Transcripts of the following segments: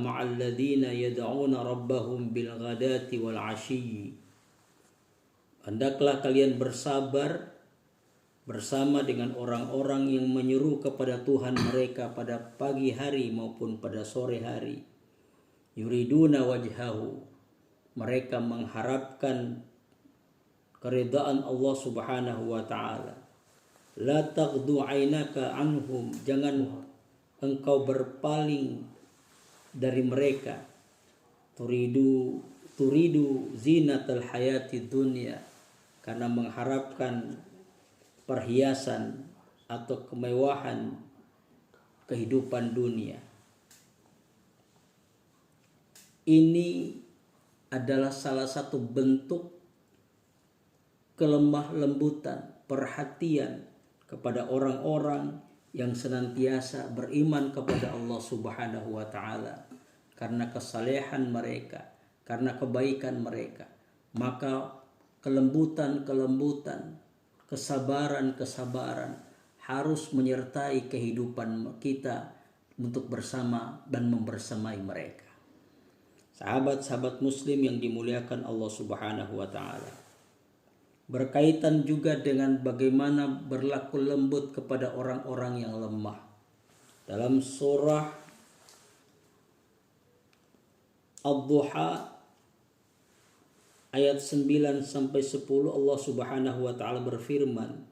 ma'al ladzina yad'una rabbahum bil ghadati wal 'ashyi. Hendaklah kalian bersabar bersama dengan orang-orang yang menyeru kepada Tuhan mereka pada pagi hari maupun pada sore hari. Yuriduna wajhahu, mereka mengharapkan keridaan Allah Subhanahu wa taala. La taghdu 'ainaka anhum, jangan engkau berpaling dari mereka. Turidu zinatal hayati dunya, karena mengharapkan perhiasan atau kemewahan kehidupan dunia. Ini adalah salah satu bentuk kelemah lembutan, perhatian kepada orang-orang yang senantiasa beriman kepada Allah Subhanahu wa taala. Karena kesalehan mereka, karena kebaikan mereka, maka kelembutan, kesabaran harus menyertai kehidupan kita untuk bersama dan membersamai mereka. Sahabat-sahabat muslim yang dimuliakan Allah Subhanahu wa taala, berkaitan juga dengan bagaimana berlaku lembut kepada orang-orang yang lemah. Dalam surah Ad-Duha ayat 9 sampai 10 Allah Subhanahu wa taala berfirman,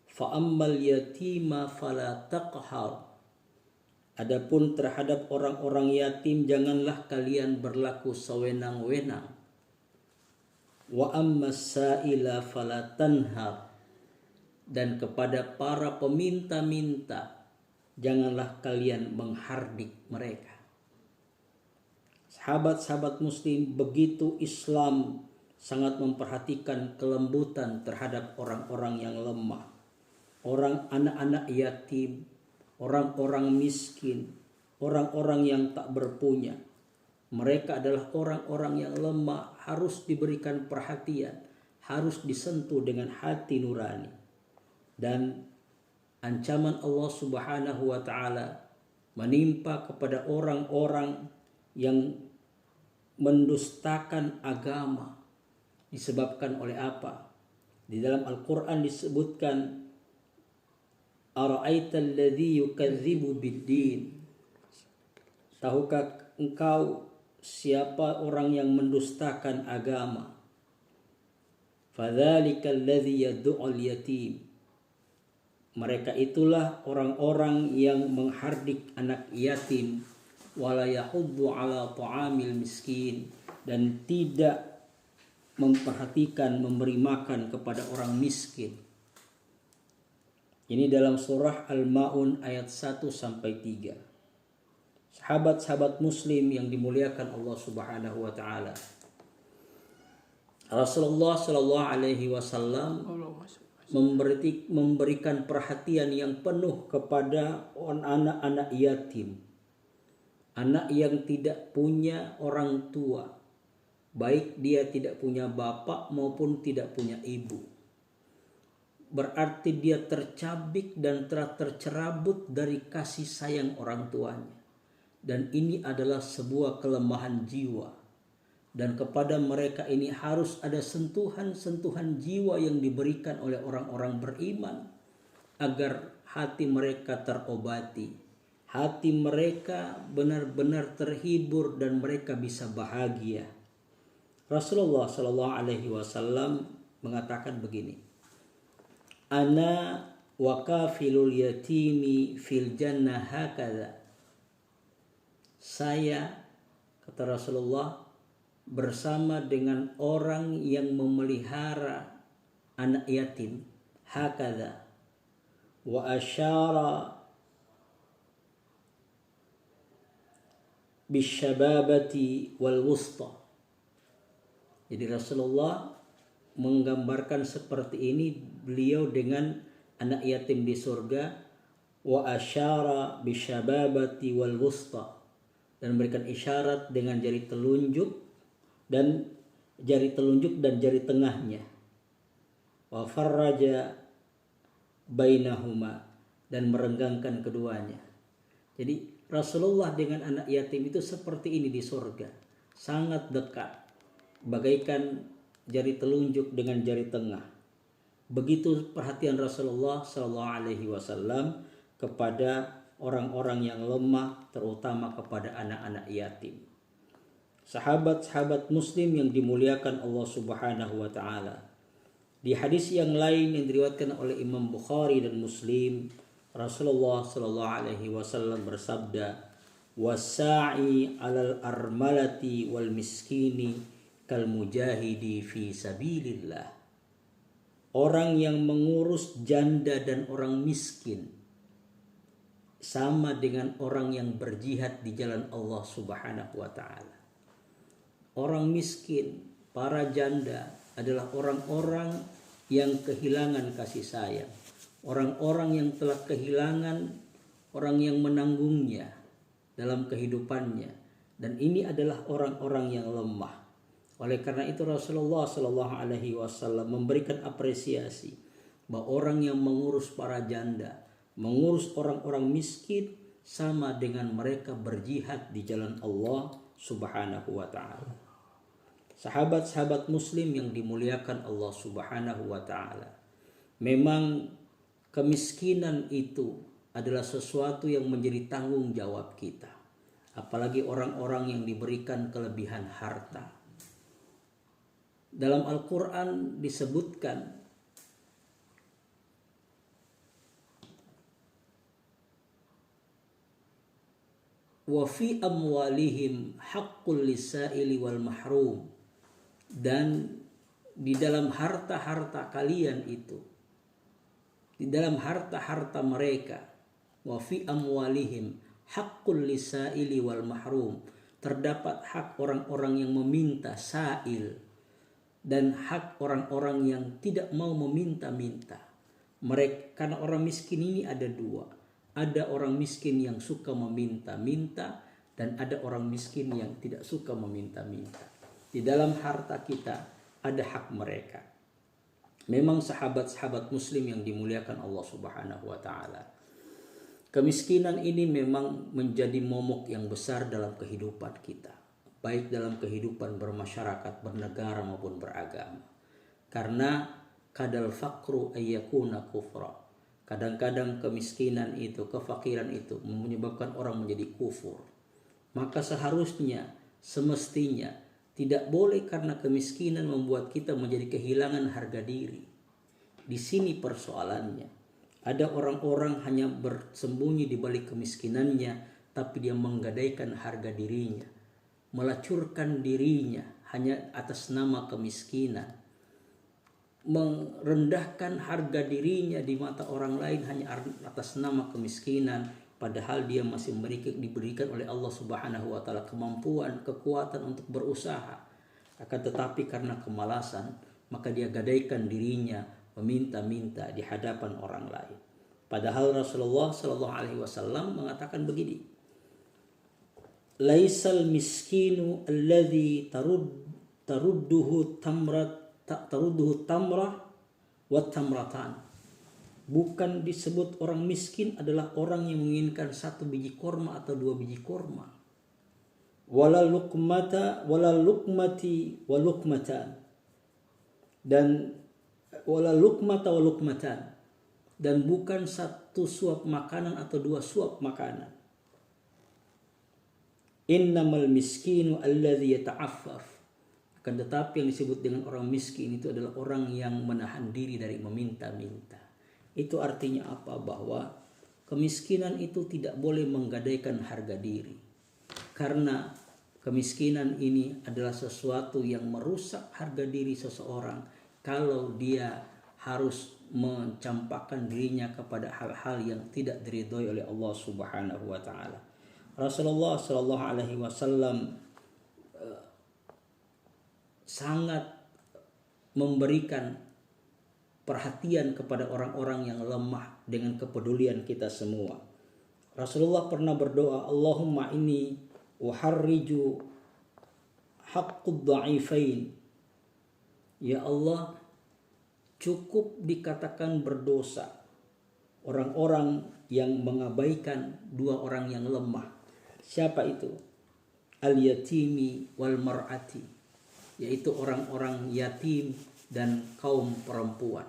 "Fa ammal yatima fala taqhar." Adapun terhadap orang-orang yatim janganlah kalian berlaku sewenang-wenang. Wa ammas sa'ila fala tanhar. Dan kepada para peminta-minta janganlah kalian menghardik mereka. Sahabat-sahabat muslim, begitu Islam sangat memperhatikan kelembutan terhadap orang-orang yang lemah, orang anak-anak yatim, orang-orang miskin, orang-orang yang tak berpunya. Mereka adalah orang-orang yang lemah, harus diberikan perhatian, harus disentuh dengan hati nurani. Dan ancaman Allah Subhanahu wa taala menimpa kepada orang-orang yang mendustakan agama. Disebabkan oleh apa? Di dalam Al-Quran disebutkan, Ara'aita alladhi yukadzibu biddin. Tahukah engkau siapa orang yang mendustakan agama? Fadzalika alladhi yad'ul yatim. Mereka itulah orang-orang yang menghardik anak yatim, wala yahuddu ala ta'amil miskin, dan tidak memperhatikan memberi makan kepada orang miskin. Ini dalam surah Al-Maun ayat 1 sampai 3. Sahabat-sahabat muslim yang dimuliakan Allah Subhanahu wa taala, Rasulullah sallallahu alaihi wasallam memberikan perhatian yang penuh kepada anak-anak yatim. Anak yang tidak punya orang tua, baik dia tidak punya bapak maupun tidak punya ibu. Berarti dia tercabik dan telah tercerabut dari kasih sayang orang tuanya. Dan ini adalah sebuah kelemahan jiwa. Dan kepada mereka ini harus ada sentuhan-sentuhan jiwa yang diberikan oleh orang-orang beriman, agar hati mereka terobati, hati mereka benar-benar terhibur dan mereka bisa bahagia. Rasulullah Shallallahu Alaihi Wasallam mengatakan begini, Ana wa kafilul yatimi fil jannah hakadha. Saya, kata Rasulullah, bersama dengan orang yang memelihara anak yatim, hakadha, wa asyara bisyababati wal wusta. Jadi Rasulullah menggambarkan seperti ini beliau dengan anak yatim di surga, wa asyara bisyababati wal wusta, dan memberikan isyarat dengan jari telunjuk dan jari tengahnya, wa farraja bainahuma, dan merenggangkan keduanya. Jadi Rasulullah dengan anak yatim itu seperti ini di surga, sangat dekat, bagaikan jari telunjuk dengan jari tengah. Begitu perhatian Rasulullah Shallallahu Alaihi Wasallam kepada orang-orang yang lemah, terutama kepada anak-anak yatim. Sahabat-sahabat Muslim yang dimuliakan Allah Subhanahu Wa Taala. Di hadis yang lain yang diriwayatkan oleh Imam Bukhari dan Muslim, Rasulullah Shallallahu Alaihi Wasallam bersabda, "Wasa'i 'alal armalati wal miskini kal mujahidi fi sabilillah." Orang yang mengurus janda dan orang miskin sama dengan orang yang berjihad di jalan Allah Subhanahu wa taala. Orang miskin, para janda adalah orang-orang yang kehilangan kasih sayang. Orang-orang yang telah kehilangan orang yang menanggungnya dalam kehidupannya. Dan ini adalah orang-orang yang lemah. Oleh karena itu Rasulullah Shallallahu Alaihi Wasallam memberikan apresiasi bahwa orang yang mengurus para janda, mengurus orang-orang miskin sama dengan mereka berjihad di jalan Allah Subhanahu wa taala. Sahabat-sahabat Muslim yang dimuliakan Allah Subhanahu wa taala. Memang kemiskinan itu adalah sesuatu yang menjadi tanggung jawab kita. Apalagi orang-orang yang diberikan kelebihan harta. Dalam Al-Quran disebutkan wa fi amwalihim haqqul lisaili wal mahrum, dan di dalam harta-harta kalian itu, di dalam harta-harta mereka, wa fi amwalihim haqqul lisaili wal mahrum, terdapat hak orang-orang yang meminta, sa'il, dan hak orang-orang yang tidak mau meminta-minta. Mereka, karena orang miskin ini ada dua. Ada orang miskin yang suka meminta-minta dan ada orang miskin yang tidak suka meminta-minta. Di dalam harta kita ada hak mereka. Memang sahabat-sahabat Muslim yang dimuliakan Allah Subhanahu wa taala. Kemiskinan ini memang menjadi momok yang besar dalam kehidupan kita, baik dalam kehidupan bermasyarakat, bernegara maupun beragama. Karena kadal faqru ayyakuna kufra. Kadang-kadang kemiskinan itu, kefakiran itu menyebabkan orang menjadi kufur. Maka seharusnya, semestinya tidak boleh karena kemiskinan membuat kita menjadi kehilangan harga diri. Di sini persoalannya. Ada orang-orang hanya bersembunyi di balik kemiskinannya, tapi dia menggadaikan harga dirinya, melacurkan dirinya hanya atas nama kemiskinan, merendahkan harga dirinya di mata orang lain hanya atas nama kemiskinan, padahal dia masih diberikan oleh Allah Subhanahu wa taala kemampuan, kekuatan untuk berusaha. Akan tetapi karena kemalasan, maka dia gadaikan dirinya meminta-minta di hadapan orang lain. Padahal Rasulullah Shallallahu alaihi wasallam mengatakan begini, laisal miskinu alladhi tarudduhu tamrah wa tamratan. Bukan disebut orang miskin adalah orang yang menginginkan satu biji korma atau dua biji korma. Wala luqmati wa luqmatan. Dan wala luqmata wa luqmatan. Dan bukan satu suap makanan atau dua suap makanan. Innamal miskinu alladhi yata'affaf. Akan tetapi yang disebut dengan orang miskin itu adalah orang yang menahan diri dari meminta-minta. Itu artinya apa? Bahwa kemiskinan itu tidak boleh menggadaikan harga diri. Karena kemiskinan ini adalah sesuatu yang merusak harga diri seseorang kalau dia harus mencampakkan dirinya kepada hal-hal yang tidak diridhoi oleh Allah Subhanahu wa taala. Rasulullah Shallallahu alaihi wasallam sangat memberikan perhatian kepada orang-orang yang lemah dengan kepedulian kita semua. Rasulullah pernah berdoa, Allahumma inni uharriju haqqud dha'ifain. Ya Allah, cukup dikatakan berdosa orang-orang yang mengabaikan dua orang yang lemah. Siapa itu? Al-yatimi wal mar'ati, yaitu orang-orang yatim dan kaum perempuan.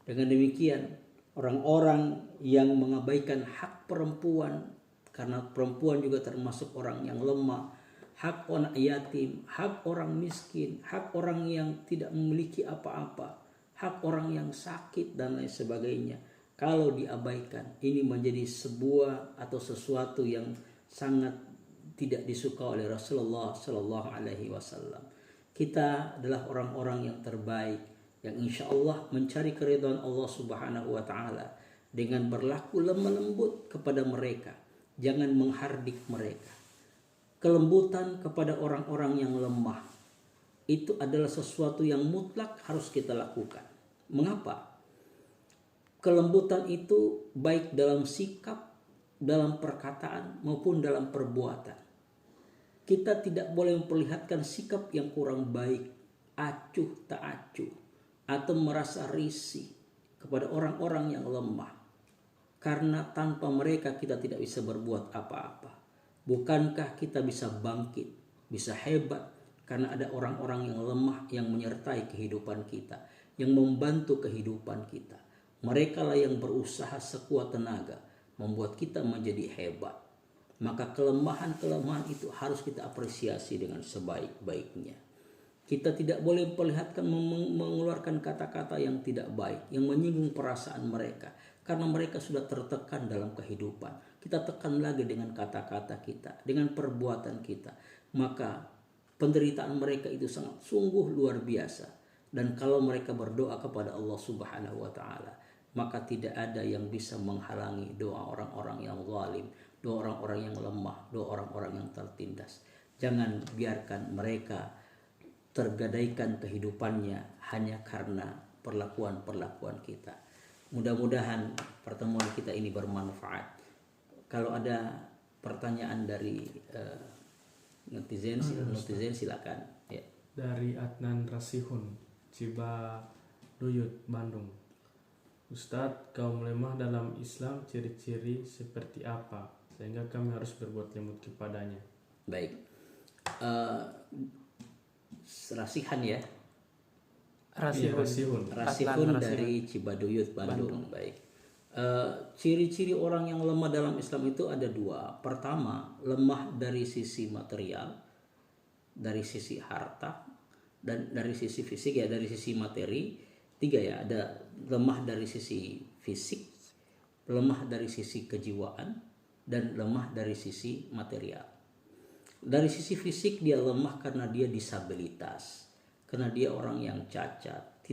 Dengan demikian, orang-orang yang mengabaikan hak perempuan, karena perempuan juga termasuk orang yang lemah, hak anak yatim, hak orang miskin, hak orang yang tidak memiliki apa-apa, hak orang yang sakit dan lain sebagainya. Kalau diabaikan, ini menjadi sebuah atau sesuatu yang sangat tidak disuka oleh Rasulullah Shallallahu Alaihi Wasallam. Kita adalah orang-orang yang terbaik, yang insya Allah mencari keridhaan Allah Subhanahu Wa Taala dengan berlaku lemah lembut kepada mereka, jangan menghardik mereka. Kelembutan kepada orang-orang yang lemah itu adalah sesuatu yang mutlak harus kita lakukan. Mengapa? Kelembutan itu baik dalam sikap, dalam perkataan maupun dalam perbuatan. Kita tidak boleh memperlihatkan sikap yang kurang baik, acuh tak acuh, atau merasa risih kepada orang-orang yang lemah. Karena tanpa mereka kita tidak bisa berbuat apa-apa. Bukankah kita bisa bangkit, bisa hebat karena ada orang-orang yang lemah yang menyertai kehidupan kita, yang membantu kehidupan kita. Mereka lah yang berusaha sekuat tenaga membuat kita menjadi hebat. Maka kelemahan-kelemahan itu harus kita apresiasi dengan sebaik-baiknya. Kita tidak boleh memperlihatkan mengeluarkan kata-kata yang tidak baik, yang menyinggung perasaan mereka, karena mereka sudah tertekan dalam kehidupan. Kita tekan lagi dengan kata-kata kita, dengan perbuatan kita. Maka penderitaan mereka itu sangat sungguh luar biasa. Dan kalau mereka berdoa kepada Allah Subhanahu wa Ta'ala, maka tidak ada yang bisa menghalangi doa orang-orang yang zalim, doa orang-orang yang lemah, doa orang-orang yang tertindas. Jangan biarkan mereka tergadaikan kehidupannya hanya karena perlakuan-perlakuan kita. Mudah-mudahan pertemuan kita ini bermanfaat. Kalau ada pertanyaan dari netizen silakan. Ya. Dari Adnan Rasihun, Cibaduyut, Bandung. Ustadz, kaum lemah dalam Islam ciri-ciri seperti apa sehingga kami harus berbuat lembut kepadanya? Baik. Rasihan ya. Rasihun Dari Cibaduyut, Bandung. Baik. Ciri-ciri orang yang lemah dalam Islam itu ada dua. Pertama, lemah dari sisi material, dari sisi harta, dan dari sisi fisik ya, dari sisi materi. Tiga ya, ada lemah dari sisi fisik, lemah dari sisi kejiwaan, dan lemah dari sisi material. Dari sisi fisik dia lemah karena dia disabilitas, karena dia orang yang cacat,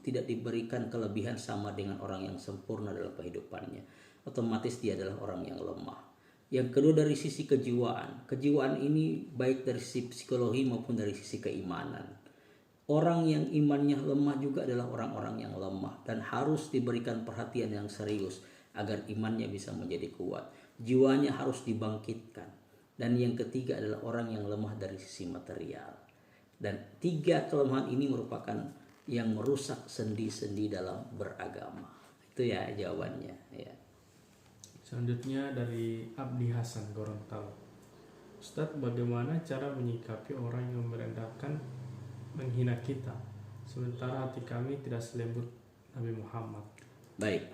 tidak diberikan kelebihan sama dengan orang yang sempurna dalam kehidupannya. Otomatis dia adalah orang yang lemah. Yang kedua dari sisi kejiwaan. Kejiwaan ini baik dari sisi psikologi maupun dari sisi keimanan. Orang yang imannya lemah juga adalah orang-orang yang lemah dan harus diberikan perhatian yang serius agar imannya bisa menjadi kuat. Jiwanya harus dibangkitkan. Dan yang ketiga adalah orang yang lemah dari sisi material. Dan tiga kelemahan ini merupakan yang merusak sendi-sendi dalam beragama. Itu ya jawabannya. Ya. Selanjutnya dari Abdi Hasan, Gorontalo. Ustadz, bagaimana cara menyikapi orang yang merendahkan, menghina kita, sementara hati kami tidak selembut Nabi Muhammad? Baik.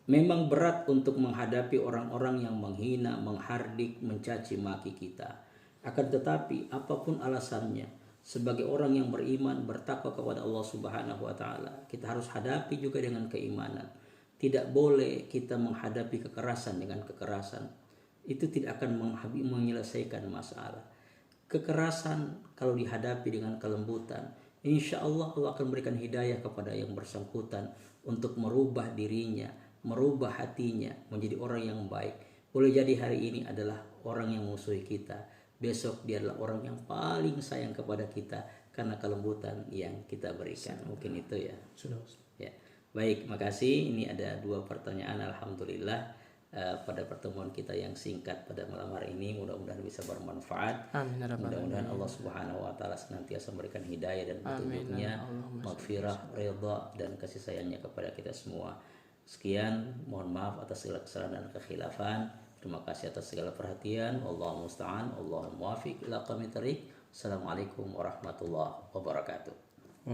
Memang berat untuk menghadapi orang-orang yang menghina, menghardik, mencaci maki kita. Akan tetapi apapun alasannya, sebagai orang yang beriman, bertakwa kepada Allah Subhanahu wa Ta'ala, kita harus hadapi juga dengan keimanan. Tidak boleh kita menghadapi kekerasan dengan kekerasan. Itu tidak akan menyelesaikan masalah. Kekerasan kalau dihadapi dengan kelembutan, insya Allah Allah akan berikan hidayah kepada yang bersangkutan untuk merubah dirinya, merubah hatinya menjadi orang yang baik. Boleh jadi hari ini adalah orang yang musuhi kita, besok dia adalah orang yang paling sayang kepada kita karena kelembutan yang kita berikan. Mungkin itu ya. Sudah. Ya. Baik, makasih. Ini ada 2 pertanyaan. Alhamdulillah. Pada pertemuan kita yang singkat pada malam hari ini, mudah-mudahan bisa bermanfaat. Amin. Mudah-mudahan Allah Subhanahu wa Ta'ala senantiasa memberikan hidayah dan petunjuknya, maghfirah, ridha dan kasih sayangnya kepada kita semua. Sekian, mohon maaf atas segala kesalahan dan kekhilafan. Terima kasih atas segala perhatian. Wallahu musta'an, Allahul muwaffiq ila aqwamit thoriq. Assalamualaikum warahmatullahi wabarakatuh.